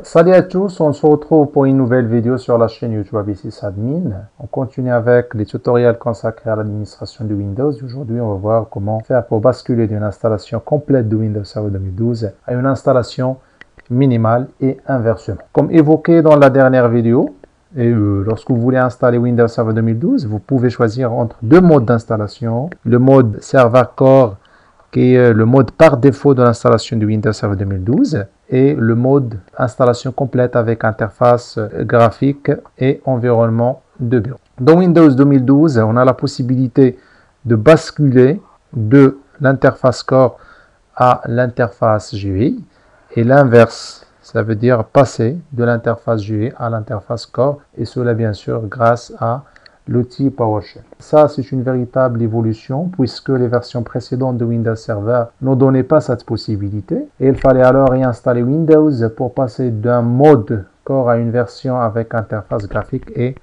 Salut à tous, on se retrouve pour une nouvelle vidéo sur la chaîne YouTube ABCSadmin. On continue avec les tutoriels consacrés à l'administration de Windows. Aujourd'hui, on va voir comment faire pour basculer d'une installation complète de Windows Server 2012 à une installation minimale et inversement. Comme évoqué dans la dernière vidéo, lorsque vous voulez installer Windows Server 2012, vous pouvez choisir entre deux modes d'installation. Le mode Server Core, qui est le mode par défaut de l'installation de Windows Server 2012, et le mode installation complète avec interface graphique et environnement de bureau. Dans Windows 2012, on a la possibilité de basculer de l'interface Core à l'interface GUI et l'inverse, ça veut dire passer de l'interface GUI à l'interface Core, et cela bien sûr grâce à l'outil PowerShell. Ça, c'est une véritable évolution puisque les versions précédentes de Windows Server ne donnaient pas cette possibilité. Et il fallait alors réinstaller Windows pour passer d'un mode Core à une version avec interface graphique et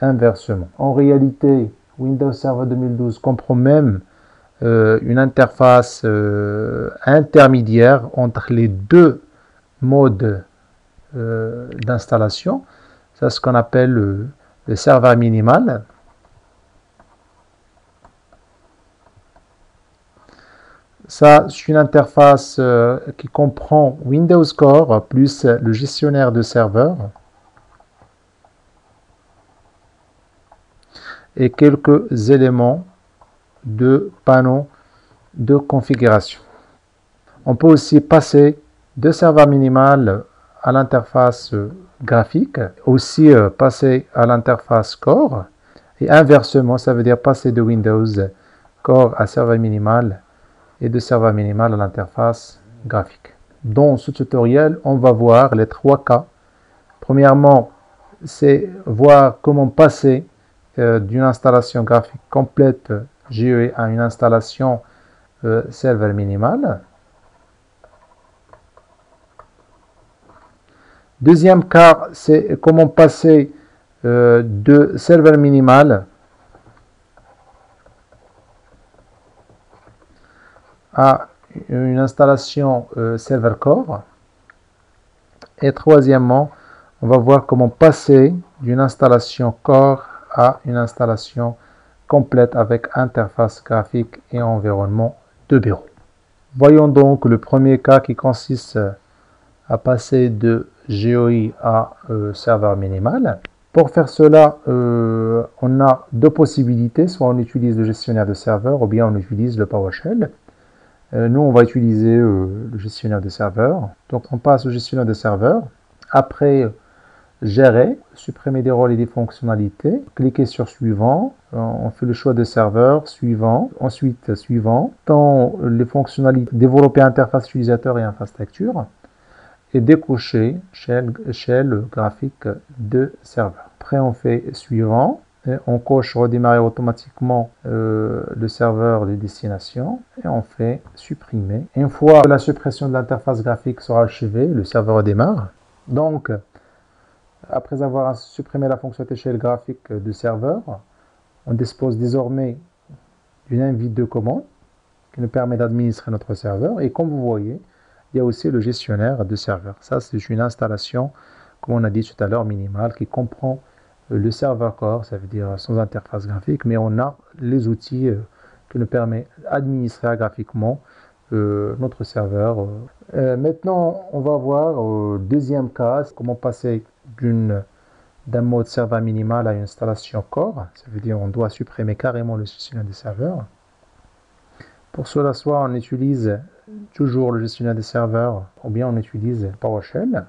inversement. En réalité, Windows Server 2012 comprend même une interface intermédiaire entre les deux modes d'installation. C'est ce qu'on appelle le serveur minimal. Ça, c'est une interface qui comprend Windows Core plus le gestionnaire de serveur et quelques éléments de panneaux de configuration. On peut aussi passer de serveur minimal à l'interface graphique, aussi passer à l'interface Core, et inversement, ça veut dire passer de Windows Core à serveur minimal et de serveur minimal à l'interface graphique. Dans ce tutoriel, on va voir les trois cas. Premièrement, c'est voir comment passer d'une installation graphique complète GUI à une installation serveur minimal. Deuxième cas, c'est comment passer de serveur minimal à une installation serveur Core. Et troisièmement, on va voir comment passer d'une installation Core à une installation complète avec interface graphique et environnement de bureau. Voyons donc le premier cas qui consiste à passer de GUI à serveur minimal. Pour faire cela, on a deux possibilités. Soit on utilise le gestionnaire de serveur ou bien on utilise le PowerShell. Nous, on va utiliser le gestionnaire de serveur. Donc, on passe au gestionnaire de serveur. Après, gérer, supprimer des rôles et des fonctionnalités. Cliquez sur suivant. On fait le choix de serveur, suivant. Ensuite, suivant. Dans les fonctionnalités, développer interface utilisateur et infrastructure. Et décocher shell graphique de serveur. Après, on fait suivant. Et on coche redémarrer automatiquement le serveur de destination et on fait supprimer. Une fois que la suppression de l'interface graphique sera achevée, le serveur redémarre. Donc, après avoir supprimé la fonctionnalité shell graphique de serveur, on dispose désormais d'une invite de commande qui nous permet d'administrer notre serveur. Et comme vous voyez, il y a aussi le gestionnaire de serveur. Ça, c'est une installation, comme on a dit tout à l'heure, minimale qui comprend le serveur Core, ça veut dire sans interface graphique, mais on a les outils qui nous permettent d'administrer graphiquement notre serveur. Maintenant, on va voir au deuxième cas, comment passer d'un mode serveur minimal à une installation Core. Ça veut dire on doit supprimer carrément le gestionnaire des serveurs. Pour cela, soit on utilise toujours le gestionnaire des serveurs, ou bien on utilise PowerShell.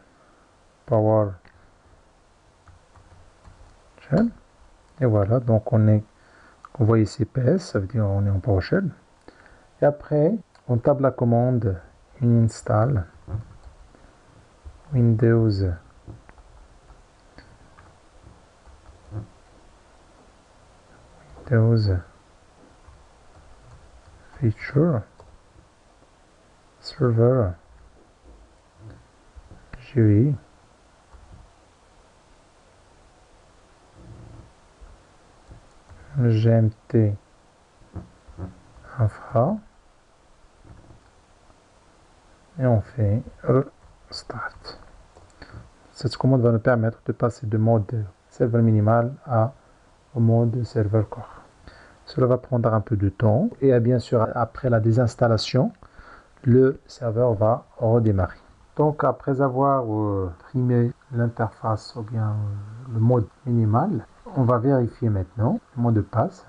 Et voilà, donc on voit ici PS, ça veut dire on est en PowerShell. Et après, on tape la commande install Windows Feature Server GUI, GMT Infra, et on fait Start. Cette commande va nous permettre de passer de mode serveur minimal au mode serveur core. Cela va prendre un peu de temps et bien sûr après la désinstallation, le serveur va redémarrer. Donc après avoir primé l'interface ou bien le mode minimal, on va vérifier maintenant le mot de passe.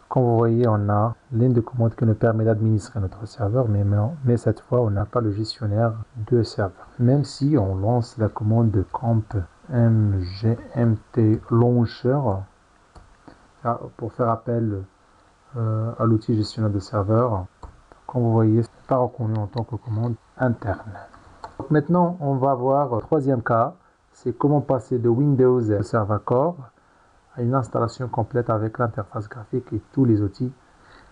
Comme vous voyez, on a ligne de commande qui nous permet d'administrer notre serveur, mais cette fois, on n'a pas le gestionnaire de serveur. Même si on lance la commande comp mgmt launcher pour faire appel à l'outil gestionnaire de serveur, comme vous voyez, ce n'est pas reconnu en tant que commande interne. Donc maintenant, on va voir le troisième cas, c'est comment passer de Windows Server Core à une installation complète avec l'interface graphique et tous les outils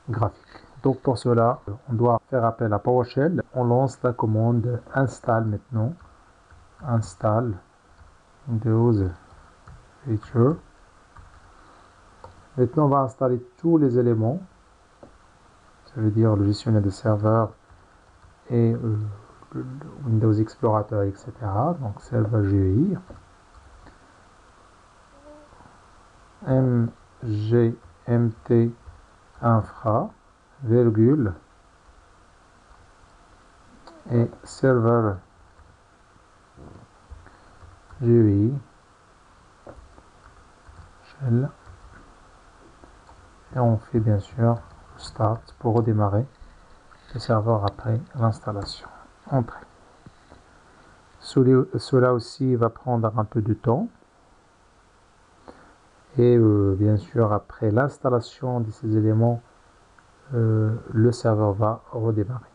graphiques. Donc pour cela, on doit faire appel à PowerShell. On lance la commande install maintenant. Install Windows Feature. Maintenant, on va installer tous les éléments. Ça veut dire le gestionnaire de serveur et Windows Explorator, etc. Donc Server GUI. mgmt infra, virgule, et serveur GUI, shell, et on fait bien sûr start pour redémarrer le serveur après l'installation. Entrée. Cela aussi va prendre un peu de temps. Et bien sûr, après l'installation de ces éléments, le serveur va redémarrer.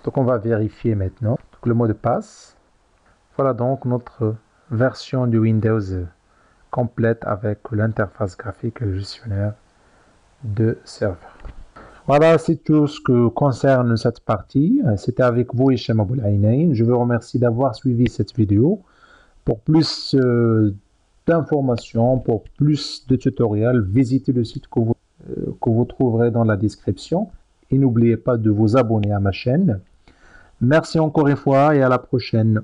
Donc on va vérifier maintenant donc, le mot de passe. Voilà donc notre version de Windows complète avec l'interface graphique et le gestionnaire de serveur. Voilà, c'est tout ce que concerne cette partie. C'était avec vous, Hicham Aboul Aynain. Je vous remercie d'avoir suivi cette vidéo. Pour plus d'informations, pour plus de tutoriels, visitez le site que vous trouverez dans la description. Et n'oubliez pas de vous abonner à ma chaîne. Merci encore une fois et à la prochaine.